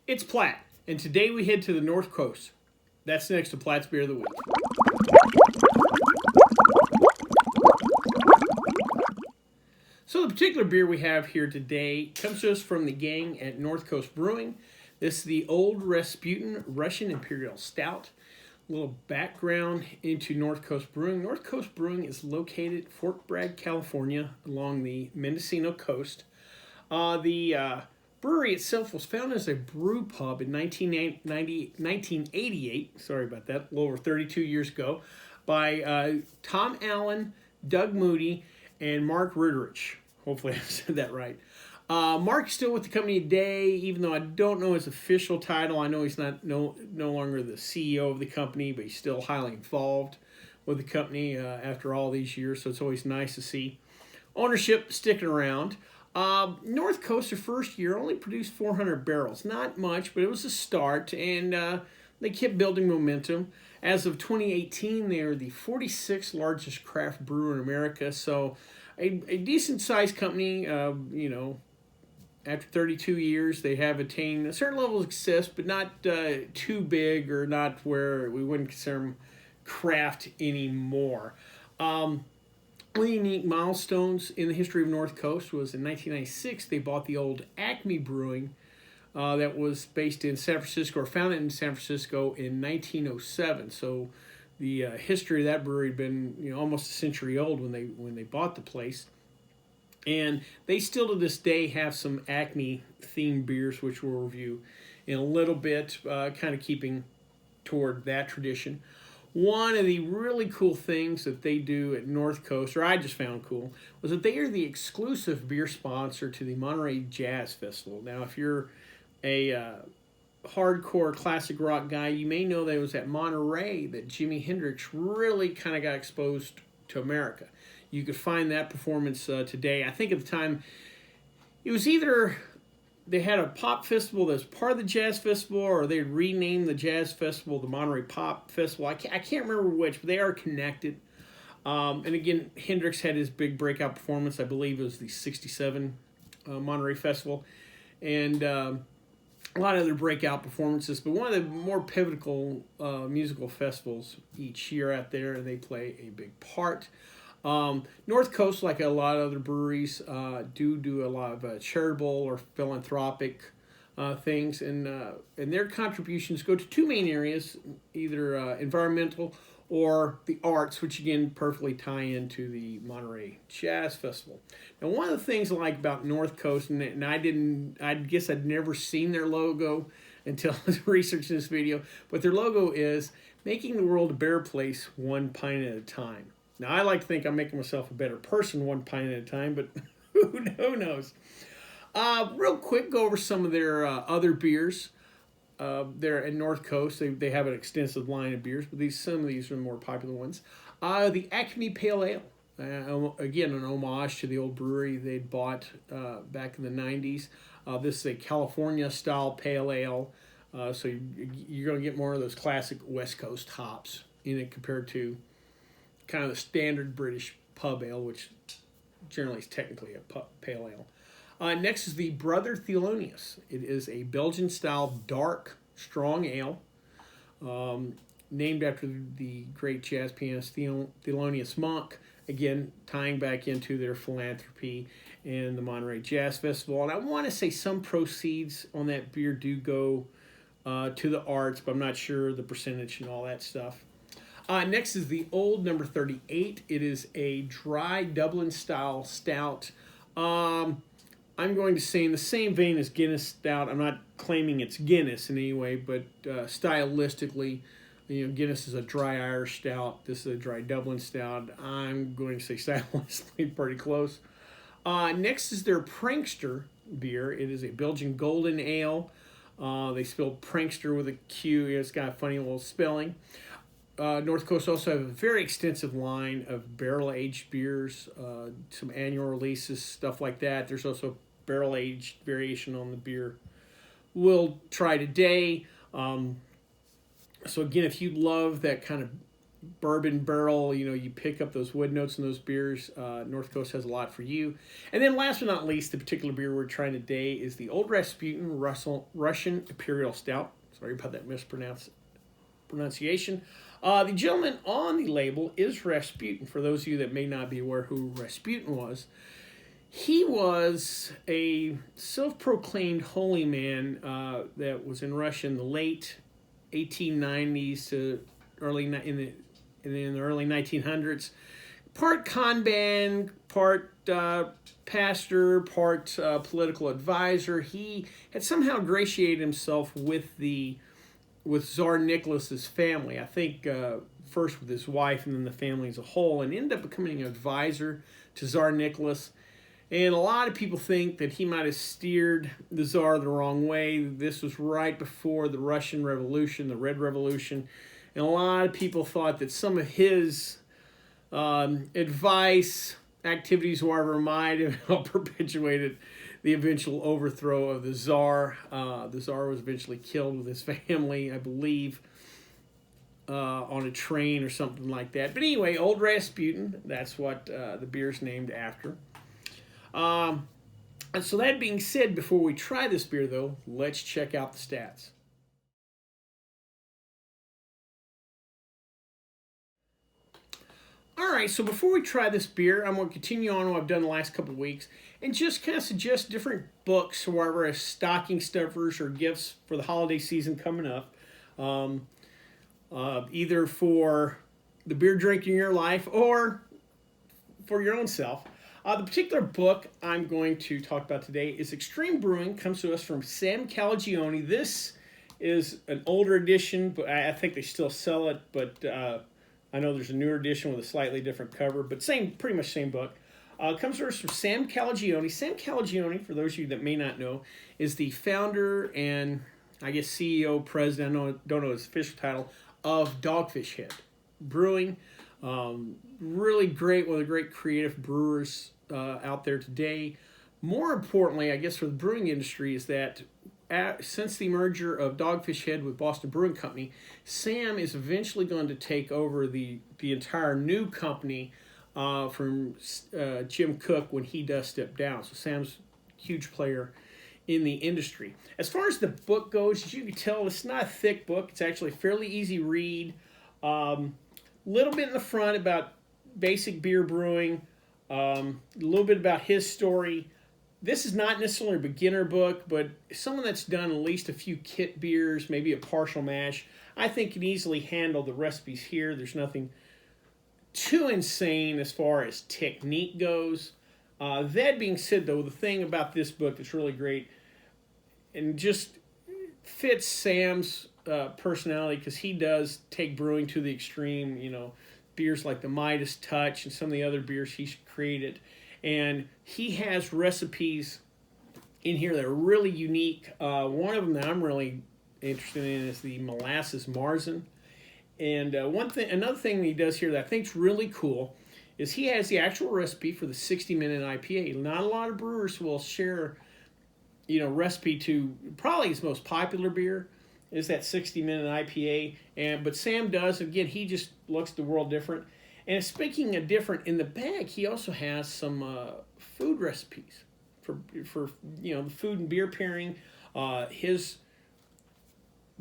It's Platt, and today we head to the North Coast. That's next to Platt's Beer of the Week. So the particular beer we have here today comes to us from the gang at North Coast Brewing. This is the Old Rasputin Russian Imperial Stout. A little background into North Coast Brewing. North Coast Brewing is located in Fort Bragg, California, along the Mendocino Coast. The brewery itself was founded as a brew pub in 1988, sorry about that, a little over 32 years ago, by Tom Allen, Doug Moody, and Mark Ritterich. Hopefully I said that right. Mark's still with the company today, even though I don't know his official title. I know he's no longer the CEO of the company, but he's still highly involved with the company after all these years, so it's always nice to see ownership sticking around. North Coast, their first year, only produced 400 barrels. Not much, but it was a start, and they kept building momentum. As of 2018, they are the 46th largest craft brewer in America, so a decent-sized company. After 32 years, they have attained a certain level of success, but not too big or not where we wouldn't consider them craft anymore. One of the unique milestones in the history of North Coast was in 1996, they bought the old Acme Brewing that was based in San Francisco, or founded in San Francisco in 1907. So the history of that brewery had been almost a century old when they bought the place. And they still to this day have some Acme themed beers, which we'll review in a little bit, kind of keeping toward that tradition. One of the really cool things that they do at North Coast, or I just found cool, was that they are the exclusive beer sponsor to the Monterey Jazz Festival. Now, if you're a hardcore classic rock guy, you may know that it was at Monterey that Jimi Hendrix really kind of got exposed to America. You could find that performance today. I think at the time, it was either they had a pop festival that was part of the jazz festival, or they renamed the jazz festival the Monterey Pop Festival. I can't remember which, but they are connected. And again, Hendrix had his big breakout performance. I believe it was the 67 Monterey Festival. And a lot of other breakout performances. But one of the more pivotal musical festivals each year out there, and they play a big part. North Coast, like a lot of other breweries, do a lot of charitable or philanthropic things, and their contributions go to two main areas, either environmental or the arts, which again perfectly tie into the Monterey Jazz Festival. Now, one of the things I like about North Coast, and I guess I'd never seen their logo until I was researching this video, but their logo is making the world a better place one pint at a time. Now, I like to think I'm making myself a better person one pint at a time, but who knows? Real quick, go over some of their other beers. There at North Coast, they have an extensive line of beers, but some of these are the more popular ones. The Acme Pale Ale, again, an homage to the old brewery they'd bought back in the 90s. This is a California-style pale ale, so you're going to get more of those classic West Coast hops in it compared to kind of the standard British pub ale, which generally is technically a pale ale. Next is the Brother Thelonious. It is a Belgian-style dark, strong ale, named after the great jazz pianist Thelonious Monk, again, tying back into their philanthropy and the Monterey Jazz Festival. And I want to say some proceeds on that beer do go to the arts, but I'm not sure the percentage and all that stuff. Next is the Old Number 38. It is a dry Dublin-style stout. I'm going to say in the same vein as Guinness Stout. I'm not claiming it's Guinness in any way, but stylistically, Guinness is a dry Irish stout. This is a dry Dublin stout. I'm going to say stylistically pretty close. Next is their Prankster Beer. It is a Belgian golden ale. They spelled Prankster with a Q. It's got a funny little spelling. North Coast also have a very extensive line of barrel-aged beers, some annual releases, stuff like that. There's also barrel-aged variation on the beer we'll try today. So again, if you love that kind of bourbon barrel, you pick up those wood notes in those beers. North Coast has a lot for you. And then last but not least, the particular beer we're trying today is the Old Rasputin Russian Imperial Stout. Sorry about that pronunciation. The gentleman on the label is Rasputin. For those of you that may not be aware who Rasputin was, he was a self-proclaimed holy man that was in Russia in the late 1890s to in the early 1900s. Part con man, part pastor, part political advisor. He had somehow ingratiated himself with Tsar Nicholas's family. I think first with his wife and then the family as a whole, and ended up becoming an advisor to Tsar Nicholas. And a lot of people think that he might have steered the Tsar the wrong way. This was right before the Russian Revolution, the Red Revolution. And a lot of people thought that some of his advice, activities, whatever, might have helped perpetuated the eventual overthrow of the Tsar. The Tsar was eventually killed with his family, I believe, on a train or something like that. But anyway, Old Rasputin, that's what the beer's named after. And so that being said, before we try this beer, though, let's check out the stats. All right, so before we try this beer, I'm going to continue on what I've done the last couple of weeks and just kind of suggest different books, or whatever, as stocking stuffers or gifts for the holiday season coming up, either for the beer drinking in your life or for your own self. The particular book I'm going to talk about today is Extreme Brewing. Comes to us from Sam Calagione. This is an older edition, but I think they still sell it. But I know there's a newer edition with a slightly different cover, but pretty much same book. Comes to us from Sam Calagione. Sam Calagione, for those of you that may not know, is the founder and I guess CEO, president, I don't know his official title, of Dogfish Head Brewing. Really great, one of the great creative brewers out there today. More importantly, I guess, for the brewing industry is that since the merger of Dogfish Head with Boston Brewing Company, Sam is eventually going to take over the entire new company from Jim Cook when he does step down. So Sam's a huge player in the industry. As far as the book goes, as you can tell, it's not a thick book. It's actually a fairly easy read. Little bit in the front about basic beer brewing, a little bit about his story. This is not necessarily a beginner book, but someone that's done at least a few kit beers, maybe a partial mash, I think can easily handle the recipes here. There's nothing too insane as far as technique goes. That being said, though, the thing about this book that's really great and just fits Sam's personality, because he does take brewing to the extreme, beers like the Midas Touch and some of the other beers he's created. And he has recipes in here that are really unique. One of them that I'm really interested in is the molasses Marzen. And another thing that he does here that I think is really cool is he has the actual recipe for the 60-minute IPA. Not a lot of brewers will share, recipe to probably his most popular beer is that 60-minute IPA. But Sam does. Again, he just looks at the world different. And speaking of different, in the bag, he also has some food recipes for the food and beer pairing. The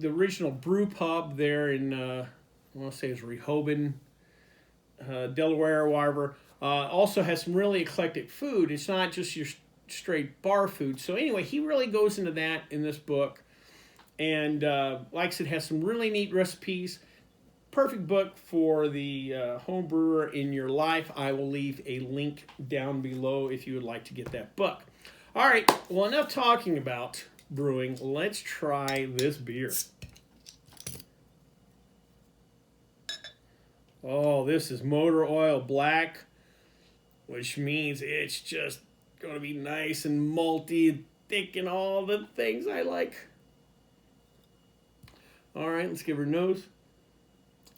original brew pub there in, I want to say it's Rehoboth, Delaware, or wherever, also has some really eclectic food. It's not just your straight bar food. So anyway, he really goes into that in this book. And like I said, has some really neat recipes. Perfect book for the home brewer in your life. I will leave a link down below if you would like to get that book. All right, well, enough talking about brewing. Let's try this beer. Oh, this is motor oil black, which means it's just going to be nice and malty, thick, and all the things I like. All right, let's give her a nose.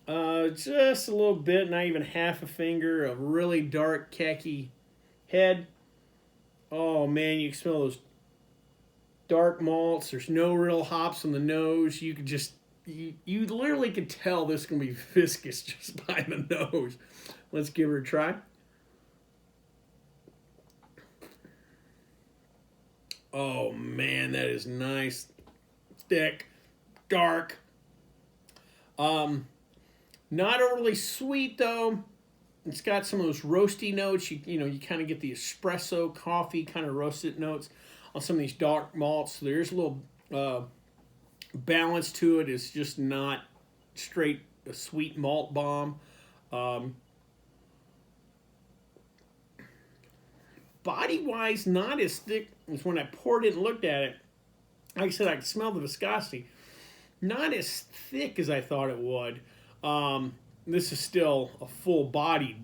Just a little bit, not even half a finger of really dark khaki head. Oh man, you can smell those dark malts. There's no real hops on the nose. You can just, you literally could tell this is going to be viscous just by the nose. Let's give her a try. Oh man, that is nice, thick, dark. Not overly sweet though. It's got some of those roasty notes. You kind of get the espresso coffee kind of roasted notes on some of these dark malts. So there's a little balance to it. It's just not straight a sweet malt bomb. Body-wise, not as thick as when I poured it and looked at it. Like I said, I could smell the viscosity. Not as thick as I thought it would. This is still a full-bodied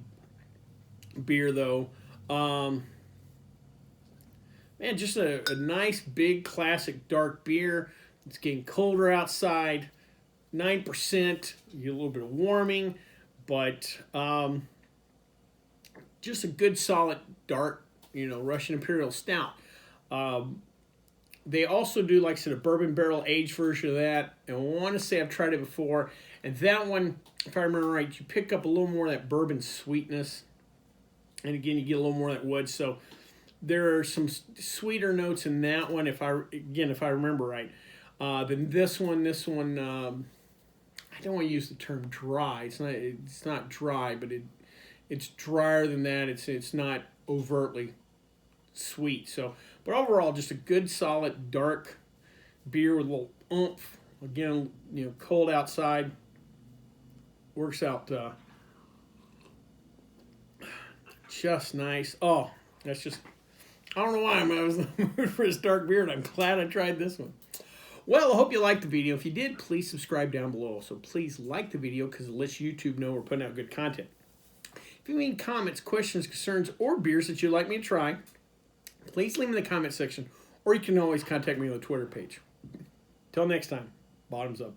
beer, though. Man, just a nice, big, classic dark beer. It's getting colder outside. 9%. You get a little bit of warming, but just a good, solid, dark, Russian Imperial Stout. They also do, like I said, a bourbon barrel aged version of that. And I want to say I've tried it before. And that one, if I remember right, you pick up a little more of that bourbon sweetness. And again, you get a little more of that wood. So there are some sweeter notes in that one, if I remember right. Than this one. I don't want to use the term dry. It's not dry, but it's drier than that. It's not overtly sweet. So, but overall, just a good, solid, dark beer with a little oomph. Again, cold outside. Works out just nice. Oh, that's just, I don't know why I was in the mood for this dark beer, and I'm glad I tried this one. Well, I hope you liked the video. If you did, please subscribe down below. So please like the video because it lets YouTube know we're putting out good content. If you have any comments, questions, concerns, or beers that you'd like me to try, please leave them in the comment section, or you can always contact me on the Twitter page. Till next time, bottoms up.